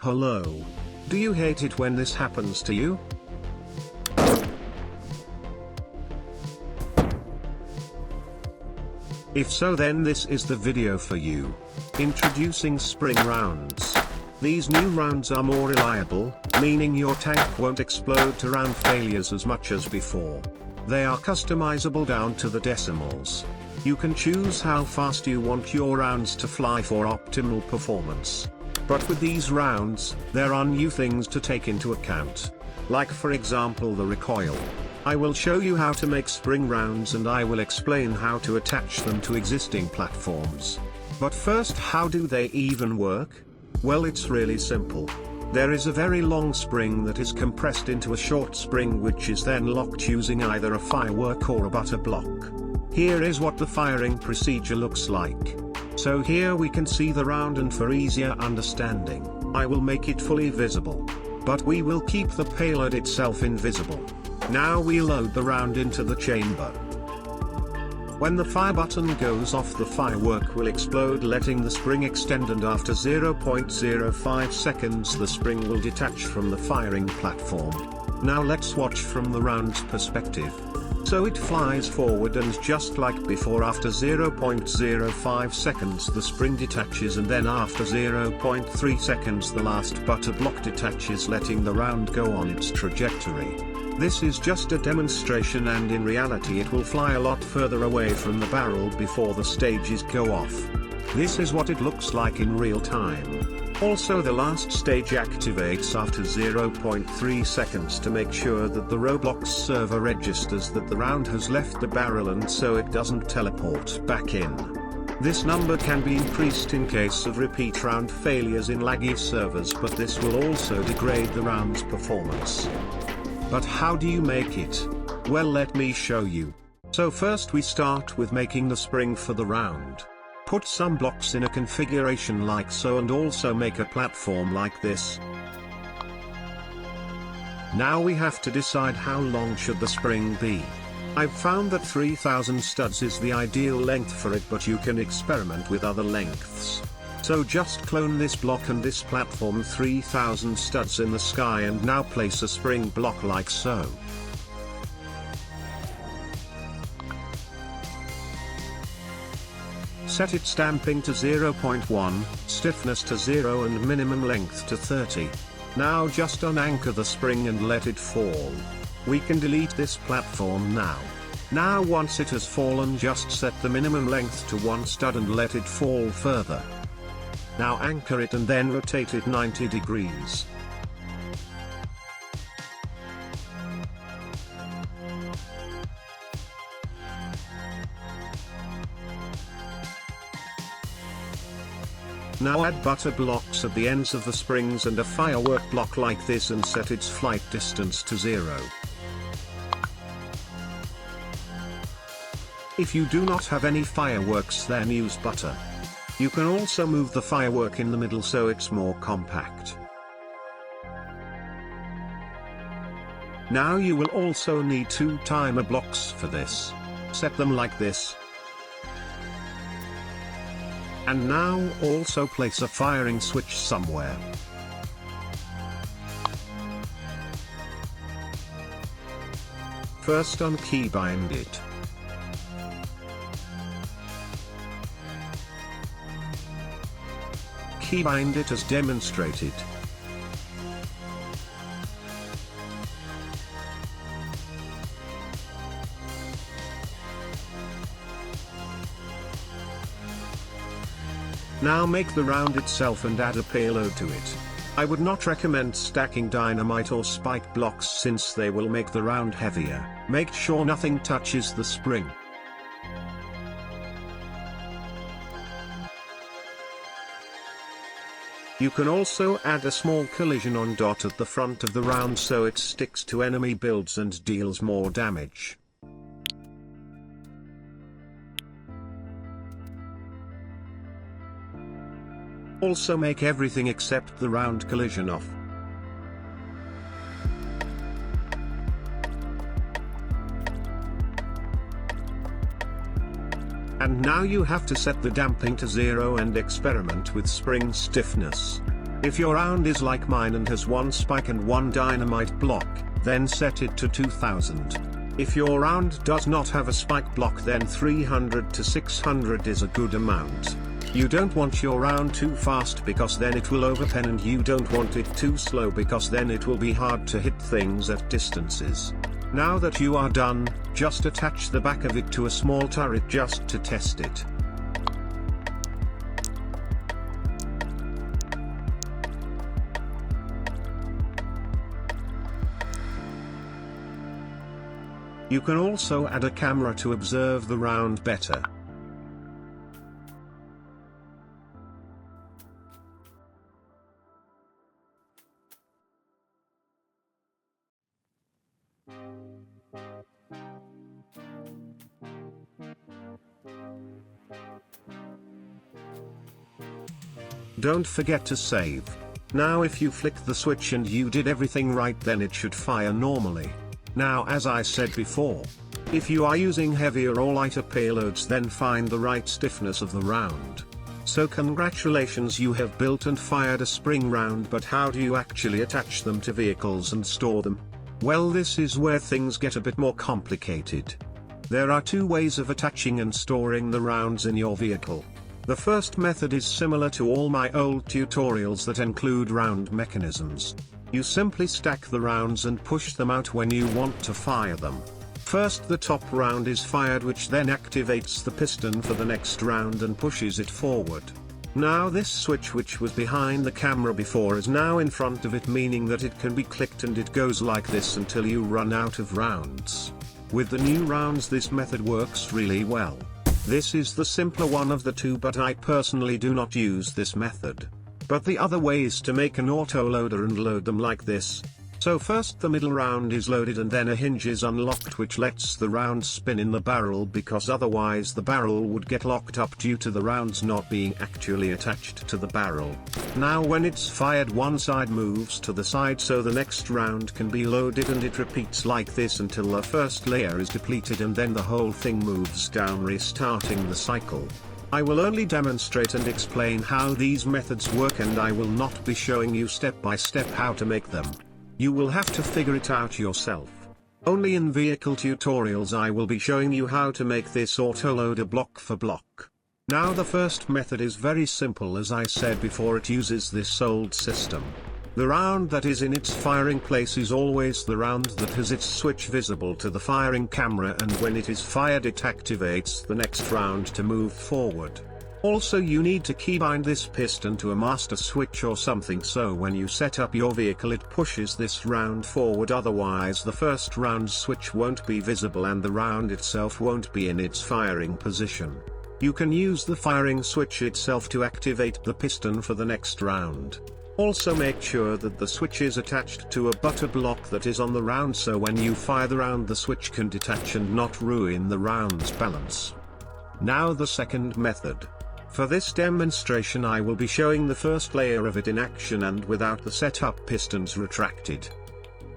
Hello. Do you hate it when this happens to you? If so, then this is the video for you. Introducing spring rounds. These new rounds are more reliable, meaning your tank won't explode to round failures as much as before. They are customizable down to the decimals. You can choose how fast you want your rounds to fly for optimal performance. But with these rounds, there are new things to take into account. Like for example the recoil. I will show you how to make spring rounds and I will explain how to attach them to existing platforms. But first, how do they even work? Well, it's really simple. There is a very long spring that is compressed into a short spring which is then locked using either a firework or a butter block. Here is what the firing procedure looks like. So here we can see the round, and for easier understanding, I will make it fully visible. But we will keep the payload itself invisible. Now we load the round into the chamber. When the fire button goes off, the firework will explode, letting the spring extend, and after 0.05 seconds the spring will detach from the firing platform. Now let's watch from the round's perspective. So it flies forward, and just like before, after 0.05 seconds the spring detaches, and then after 0.3 seconds the last butter block detaches, letting the round go on its trajectory. This is just a demonstration, and in reality it will fly a lot further away from the barrel before the stages go off. This is what it looks like in real time. Also, the last stage activates after 0.3 seconds to make sure that the Roblox server registers that the round has left the barrel, and so it doesn't teleport back in. This number can be increased in case of repeat round failures in laggy servers, but this will also degrade the round's performance. But how do you make it? Well, let me show you. So first we start with making the spring for the round. Put some blocks in a configuration like so, and also make a platform like this. Now we have to decide how long should the spring be. I've found that 3000 studs is the ideal length for it, but you can experiment with other lengths. So just clone this block and this platform 3000 studs in the sky, and now place a spring block like so. Set its damping to 0.1, stiffness to 0 and minimum length to 30. Now just unanchor the spring and let it fall. We can delete this platform now. Now once it has fallen, just set the minimum length to 1 stud and let it fall further. Now anchor it and then rotate it 90 degrees. Now add butter blocks at the ends of the springs and a firework block like this, and set its flight distance to 0. If you do not have any fireworks, then use butter. You can also move the firework in the middle so it's more compact. Now you will also need 2 timer blocks for this. Set them like this. And now also place a firing switch somewhere. First unkeybind it. Keybind it as demonstrated. Now make the round itself and add a payload to it. I would not recommend stacking dynamite or spike blocks since they will make the round heavier. Make sure nothing touches the spring. You can also add a small collision on dot at the front of the round so it sticks to enemy builds and deals more damage. Also make everything except the round collision off. And now you have to set the damping to 0 and experiment with spring stiffness. If your round is like mine and has one spike and one dynamite block, then set it to 2000. If your round does not have a spike block, then 300 to 600 is a good amount. You don't want your round too fast because then it will overpen, and you don't want it too slow because then it will be hard to hit things at distances. Now that you are done, just attach the back of it to a small turret just to test it. You can also add a camera to observe the round better. Don't forget to save. Now if you flick the switch and you did everything right, then it should fire normally. Now, as I said before, if you are using heavier or lighter payloads, then find the right stiffness of the round. So congratulations, you have built and fired a spring round, but how do you actually attach them to vehicles and store them? Well, this is where things get a bit more complicated. There are two ways of attaching and storing the rounds in your vehicle. The first method is similar to all my old tutorials that include round mechanisms. You simply stack the rounds and push them out when you want to fire them. First the top round is fired, which then activates the piston for the next round and pushes it forward. Now this switch, which was behind the camera before, is now in front of it, meaning that it can be clicked and it goes like this until you run out of rounds. With the new rounds this method works really well. This is the simpler one of the two, but I personally do not use this method. But the other way is to make an autoloader and load them like this. So first the middle round is loaded and then a hinge is unlocked, which lets the round spin in the barrel, because otherwise the barrel would get locked up due to the rounds not being actually attached to the barrel. Now when it's fired, one side moves to the side so the next round can be loaded, and it repeats like this until the first layer is depleted, and then the whole thing moves down, restarting the cycle. I will only demonstrate and explain how these methods work, and I will not be showing you step by step how to make them. You will have to figure it out yourself. Only in vehicle tutorials I will be showing you how to make this autoloader block for block. Now the first method is very simple. As I said before, it uses this old system. The round that is in its firing place is always the round that has its switch visible to the firing camera, and when it is fired it activates the next round to move forward. Also, you need to keybind this piston to a master switch or something, so when you set up your vehicle it pushes this round forward, otherwise the first round switch won't be visible and the round itself won't be in its firing position. You can use the firing switch itself to activate the piston for the next round. Also make sure that the switch is attached to a butter block that is on the round, so when you fire the round the switch can detach and not ruin the round's balance. Now the second method. For this demonstration I will be showing the first layer of it in action and without the setup pistons retracted.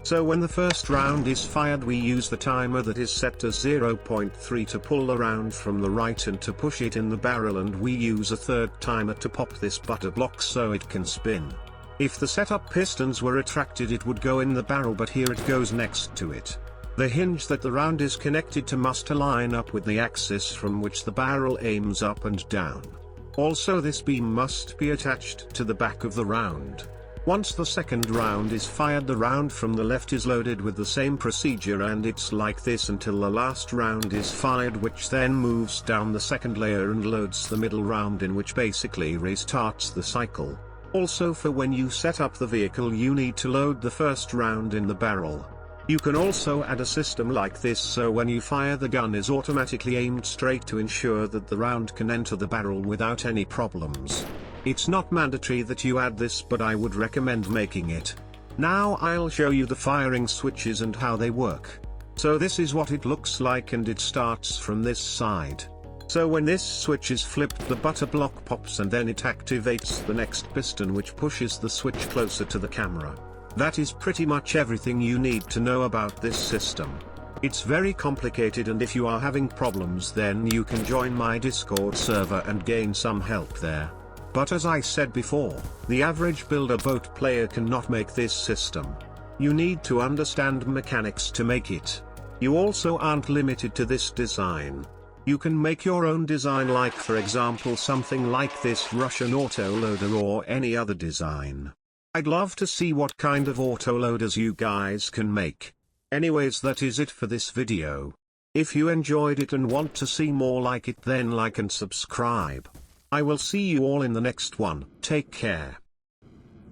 So when the first round is fired we use the timer that is set to 0.3 to pull the round from the right and to push it in the barrel, and we use a third timer to pop this butter block so it can spin. If the setup pistons were retracted it would go in the barrel, but here it goes next to it. The hinge that the round is connected to must align up with the axis from which the barrel aims up and down. Also this beam must be attached to the back of the round. Once the second round is fired the round from the left is loaded with the same procedure, and it's like this until the last round is fired, which then moves down the second layer and loads the middle round in, which basically restarts the cycle. Also, for when you set up the vehicle you need to load the first round in the barrel. You can also add a system like this so when you fire the gun is automatically aimed straight to ensure that the round can enter the barrel without any problems. It's not mandatory that you add this, but I would recommend making it. Now I'll show you the firing switches and how they work. So this is what it looks like, and it starts from this side. So when this switch is flipped the butter block pops and then it activates the next piston, which pushes the switch closer to the camera. That is pretty much everything you need to know about this system. It's very complicated, and if you are having problems then you can join my Discord server and gain some help there. But as I said before, the average builder boat player cannot make this system. You need to understand mechanics to make it. You also aren't limited to this design. You can make your own design, like for example something like this Russian autoloader or any other design. I'd love to see what kind of autoloaders you guys can make. Anyways, that is it for this video. If you enjoyed it and want to see more like it, then like and subscribe. I will see you all in the next one. Take care.